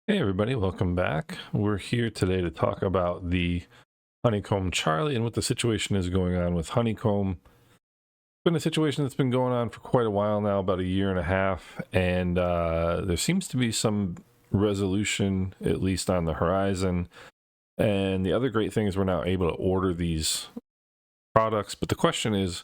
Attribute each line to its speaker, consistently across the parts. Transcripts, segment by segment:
Speaker 1: Hey everybody, welcome back. We're here today to talk about the Honeycomb Charlie and what the situation is going on with Honeycomb. It's been a situation that's been going on for quite a while now, about a year and a half, and there seems to be some resolution, at least on the horizon. And the other great thing is we're now able to order these products, but the question is,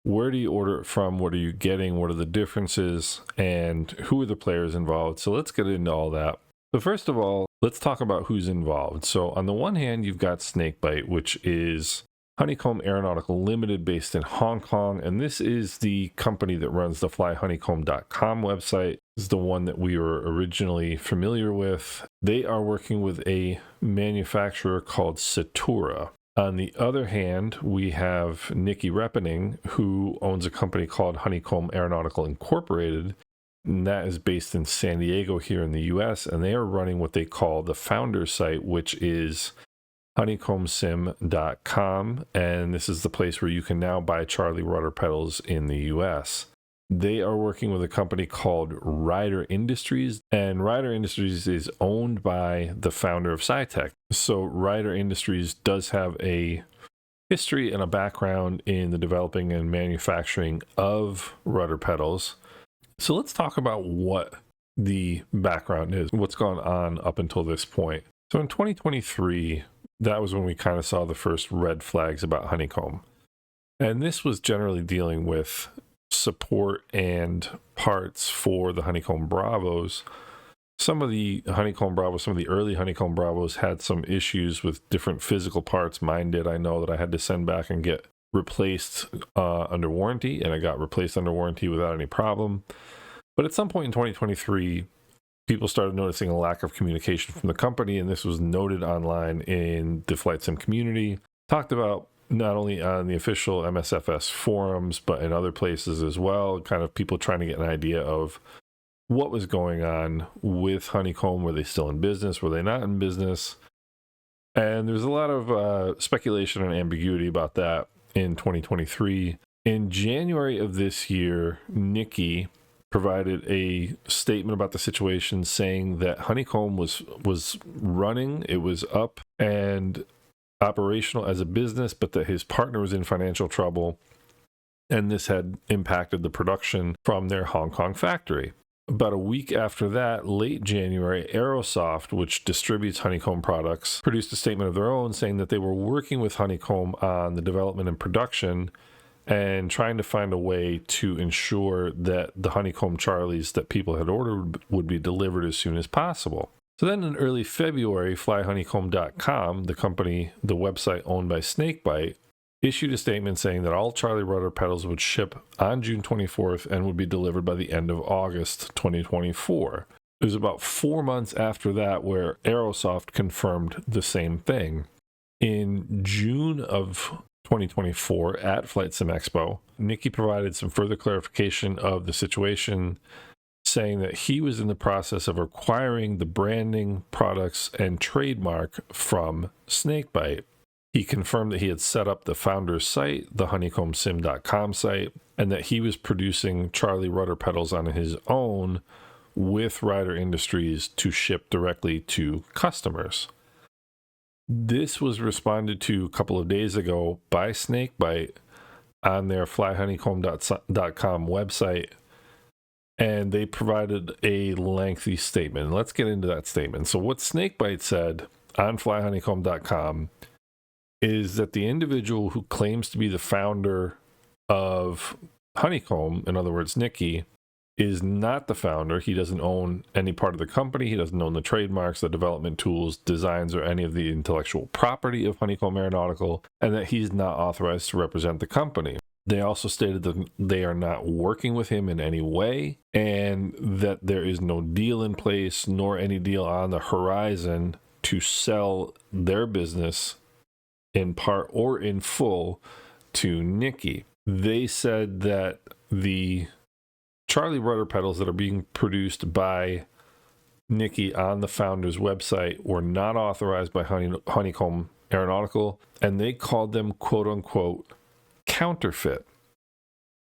Speaker 1: where do you order it from? What are you getting? What are the differences? And who are the players involved? So let's get into all that. So first of all, let's talk about who's involved. So on the one hand, you've got Snakebyte, which is Honeycomb Aeronautical Limited based in Hong Kong. And this is the company that runs the flyhoneycomb.com website. This is the one that we were originally familiar with. They are working with a manufacturer called Satura. On the other hand, we have Nicki, who owns a company called Honeycomb Aeronautical Incorporated. And that is based in San Diego here in the US, and they are running what they call the founder site, which is honeycombsim.com, and this is the place where you can now buy Charlie Rudder pedals in the US. They are working with a company called Ryder Industries, and Ryder Industries is owned by the founder of SciTech. So Ryder Industries does have a history and a background in the developing and manufacturing of rudder pedals. So let's talk about what the background is, what's gone on up until this point. So in 2023, that was when we kind of saw the first red flags about Honeycomb. And this was generally dealing with support and parts for the Honeycomb Bravos. Some of the Honeycomb Bravos, some of the early Honeycomb Bravos had some issues with different physical parts. Mine did. I know that I had to send back and get replaced under warranty, and I got replaced under warranty without any problem. But at some point in 2023, people started noticing a lack of communication from the company, and this was noted online in the flight sim community. Talked about not only on the official MSFS forums, but in other places as well, kind of people trying to get an idea of what was going on with Honeycomb. Were they still in business? Were they not in business? And there's a lot of speculation and ambiguity about that in 2023. In January of this year, Nicki provided a statement about the situation saying that Honeycomb was running, it was up and operational as a business, but that his partner was in financial trouble, and this had impacted the production from their Hong Kong factory. About a week after that, late January, Aerosoft, which distributes Honeycomb products, produced a statement of their own saying that they were working with Honeycomb on the development and production and trying to find a way to ensure that the Honeycomb Charlies that people had ordered would be delivered as soon as possible. So then in early February, flyhoneycomb.com, the company, the website owned by Snakebyte, issued a statement saying that all Charlie Rudder pedals would ship on June 24th and would be delivered by the end of August 2024. It was about 4 months after that where Aerosoft confirmed the same thing. In June of 2024 at Flight Sim Expo, Nicki provided some further clarification of the situation, saying that he was in the process of acquiring the branding, products, and trademark from Snakebyte. He confirmed that he had set up the founder's site, the honeycombsim.com site, and that he was producing Charlie Rudder pedals on his own with Ryder Industries to ship directly to customers. This was responded to a couple of days ago by Snakebyte on their flyhoneycomb.com website, and they provided a lengthy statement. Let's get into that statement. So what Snakebyte said on flyhoneycomb.com is that the individual who claims to be the founder of Honeycomb, in other words, Nicki, is not the founder. He doesn't own any part of the company. He doesn't own the trademarks, the development tools, designs, or any of the intellectual property of Honeycomb Aeronautical, and that he's not authorized to represent the company. They also stated that they are not working with him in any way, and that there is no deal in place, nor any deal on the horizon to sell their business in part or in full to Nicki. They said that the Charlie Rudder pedals that are being produced by Nicki on the founder's website were not authorized by Honeycomb Aeronautical, and they called them quote-unquote counterfeit.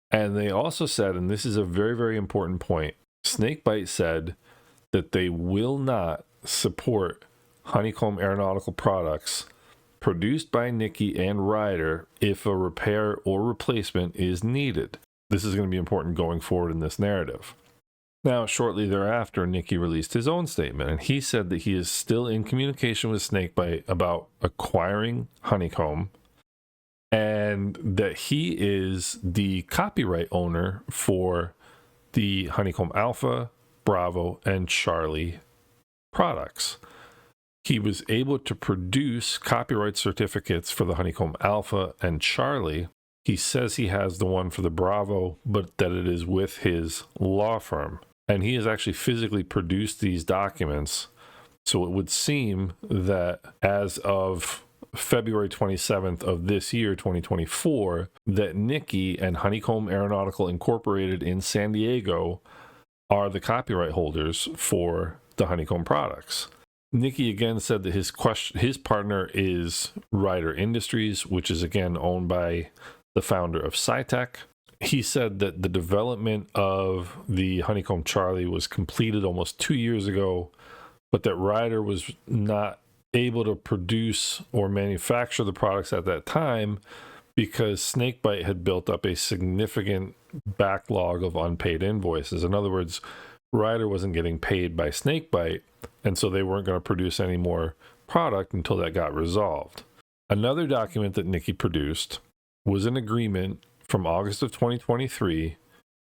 Speaker 1: And they also said, and this is a very, very important point, Snakebyte said that they will not support Honeycomb Aeronautical products produced by Nicki and Ryder if a repair or replacement is needed. This is going to be important going forward in this narrative. Now, shortly thereafter, Nicki released his own statement, and he said that he is still in communication with Snakebyte about acquiring Honeycomb, and that he is the copyright owner for the Honeycomb Alpha, Bravo, and Charlie products. He was able to produce copyright certificates for the Honeycomb Alpha and Charlie. He says he has the one for the Bravo, but that it is with his law firm. And he has actually physically produced these documents. So it would seem that as of February 27th of this year, 2024, that Nicki and Honeycomb Aeronautical Incorporated in San Diego are the copyright holders for the Honeycomb products. Nicki again said that his partner is Ryder Industries, which is again owned by the founder of SciTech. He said that the development of the Honeycomb Charlie was completed almost 2 years ago, but that Ryder was not able to produce or manufacture the products at that time because Snakebyte had built up a significant backlog of unpaid invoices. In other words, Ryder wasn't getting paid by Snakebyte, and so they weren't going to produce any more product until that got resolved. Another document that Nicki produced was an agreement from August of 2023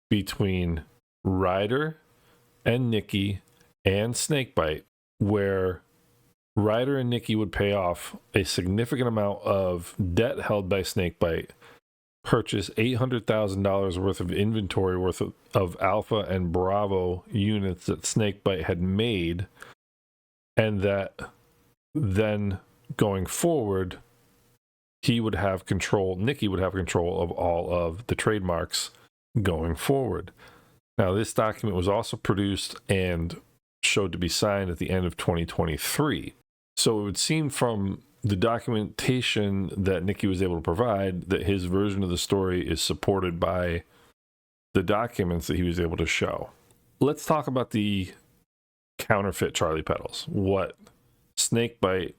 Speaker 1: between Ryder and Nicki and Snakebyte, where Ryder and Nicki would pay off a significant amount of debt held by Snakebyte, purchase $800,000 worth of inventory of Alpha and Bravo units that Snakebyte had made, and that then going forward, Nicki would have control of all of the trademarks going forward. Now, this document was also produced and showed to be signed at the end of 2023. So it would seem from the documentation that Nicki was able to provide that his version of the story is supported by the documents that he was able to show. Let's talk about the counterfeit Charlie pedals, what Snakebyte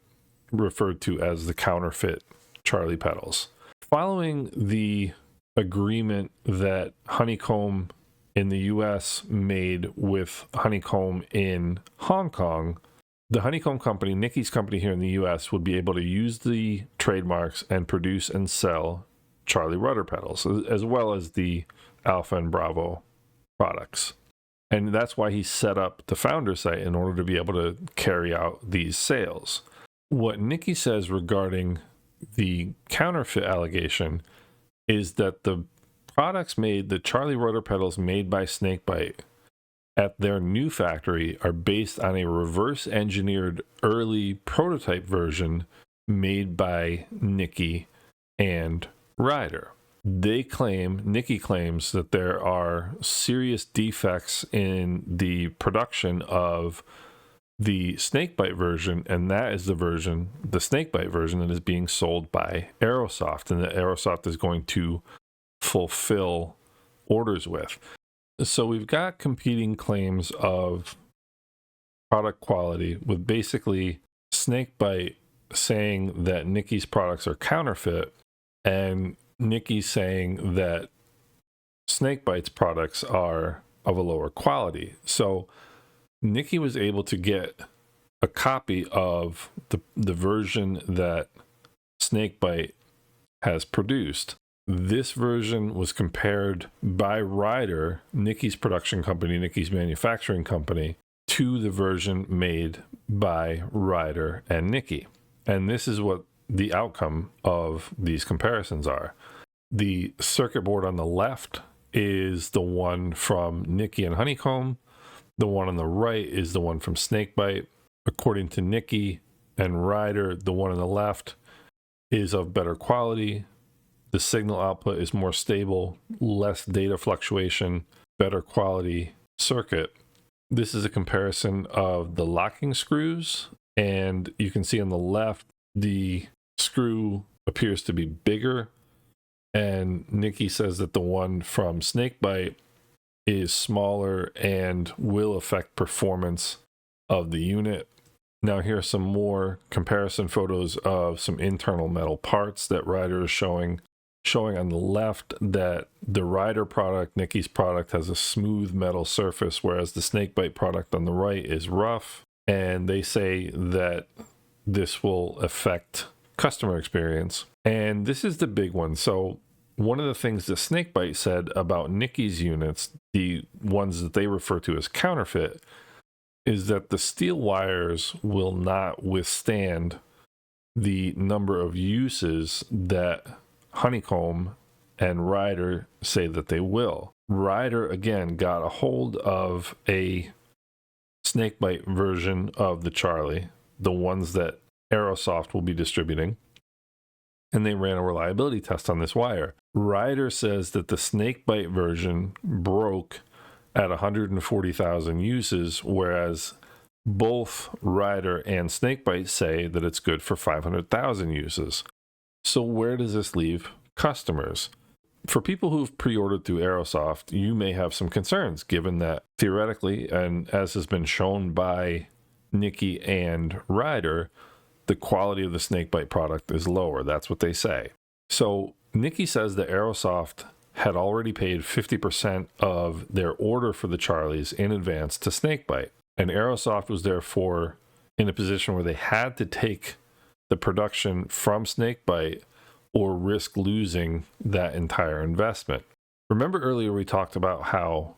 Speaker 1: referred to as the counterfeit Charlie pedals. Following the agreement that Honeycomb in the US made with Honeycomb in Hong Kong, the Honeycomb company, Nicki's company here in the US, would be able to use the trademarks and produce and sell Charlie Rudder pedals, as well as the Alpha and Bravo products. And that's why he set up the founder site in order to be able to carry out these sales. What Nicki says regarding the counterfeit allegation is that the products made, the Charlie Rudder pedals made by Snakebyte at their new factory, are based on a reverse engineered early prototype version made by Nicki and Ryder. Nicki claims that there are serious defects in the production of the Snakebyte version, and that is the Snakebyte version that is being sold by Aerosoft, and that Aerosoft is going to fulfill orders with. So we've got competing claims of product quality, with basically Snakebyte saying that Nicki's products are counterfeit, and Nicki saying that Snakebyte's products are of a lower quality. So Nicki was able to get a copy of the version that Snakebyte has produced. This version was compared by Ryder, Nicki's production company, Nicki's manufacturing company, to the version made by Ryder and Nicki. And this is what the outcome of these comparisons are. The circuit board on the left is the one from Nicki and Honeycomb. The one on the right is the one from Snakebyte. According to Nicki and Ryder, the one on the left is of better quality. The signal output is more stable, less data fluctuation, better quality circuit. This is a comparison of the locking screws, and you can see on the left, the screw appears to be bigger, and Nicki says that the one from Snakebyte is smaller and will affect performance of the unit. Now here are some more comparison photos of some internal metal parts that Rudder is showing on the left that the Rudder product, Nicki's product, has a smooth metal surface, whereas the Snakebyte product on the right is rough. And they say that this will affect customer experience. And this is the big one. So one of the things that Snakebyte said about Nicki's units, the ones that they refer to as counterfeit, is that the steel wires will not withstand the number of uses that Honeycomb and Rudder say that they will. Rudder, again, got a hold of a Snakebyte version of the Charlie, the ones that Aerosoft will be distributing, and they ran a reliability test on this wire. Rudder says that the Snakebyte version broke at 140,000 uses, whereas both Rudder and Snakebyte say that it's good for 500,000 uses. So where does this leave customers? For people who've pre-ordered through Aerosoft, you may have some concerns, given that theoretically, and as has been shown by Nicki and Rudder, the quality of the Snakebyte product is lower. That's what they say. So Nicki says that Aerosoft had already paid 50% of their order for the Charlies in advance to Snakebyte. And Aerosoft was therefore in a position where they had to take the production from Snakebyte or risk losing that entire investment. Remember earlier we talked about how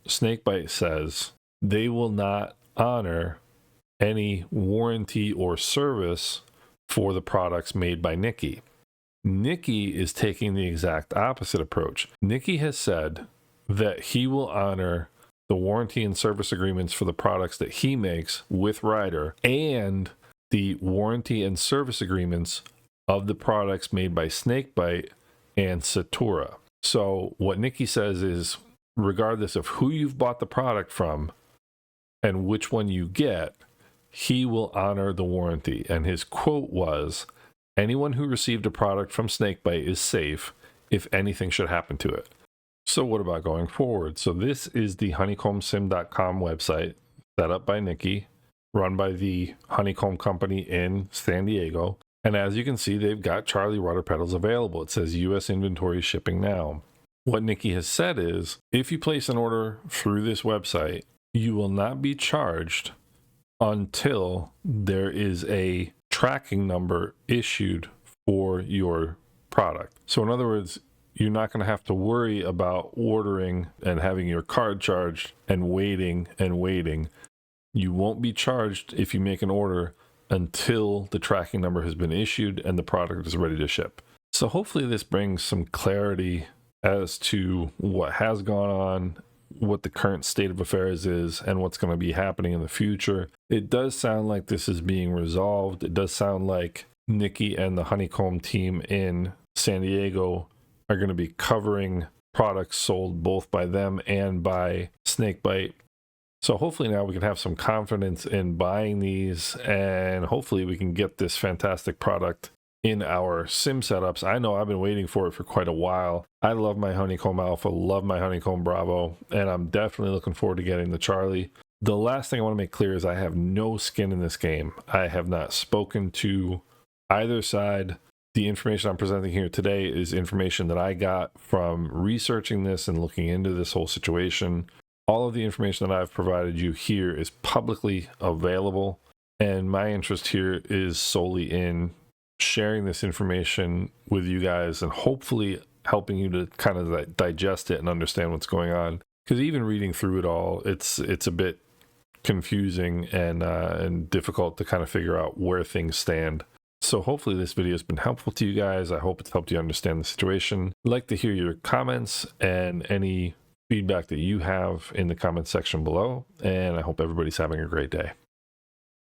Speaker 1: Snakebyte says they will not honor any warranty or service for the products made by Nicki. Nicki is taking the exact opposite approach. Nicki has said that he will honor the warranty and service agreements for the products that he makes with Rudder and the warranty and service agreements of the products made by Snakebyte and Satura. So what Nicki says is, regardless of who you've bought the product from and which one you get, he will honor the warranty. And his quote was, "Anyone who received a product from Snakebyte is safe if anything should happen to it." So what about going forward? So this is the honeycombsim.com website set up by Nicki, run by the Honeycomb company in San Diego. And as you can see, they've got Charlie Rudder pedals available. It says US inventory shipping now. What Nicki has said is, if you place an order through this website, you will not be charged until there is a tracking number issued for your product. So in other words, you're not going to have to worry about ordering and having your card charged and waiting and waiting. You won't be charged if you make an order until the tracking number has been issued and the product is ready to ship. So hopefully this brings some clarity as to what has gone on, what the current state of affairs is, and what's going to be happening in the future. It does sound like this is being resolved. It does sound like Nicki and the Honeycomb team in San Diego are going to be covering products sold both by them and by Snakebyte. So hopefully now we can have some confidence in buying these, and hopefully we can get this fantastic product in our sim setups. I know I've been waiting for it for quite a while. I love my Honeycomb Alpha, love my Honeycomb Bravo, and I'm definitely looking forward to getting the Charlie. The last thing I want to make clear is I have no skin in this game. I have not spoken to either side. The information I'm presenting here today is information that I got from researching this and looking into this whole situation. All of the information that I've provided you here is publicly available, and my interest here is solely in sharing this information with you guys and hopefully helping you to kind of digest it and understand what's going on. Because even reading through it all, it's a bit confusing and difficult to kind of figure out where things stand. So hopefully this video has been helpful to you guys. I hope it's helped you understand the situation. I'd like to hear your comments and any feedback that you have in the comment section below, and I hope everybody's having a great day.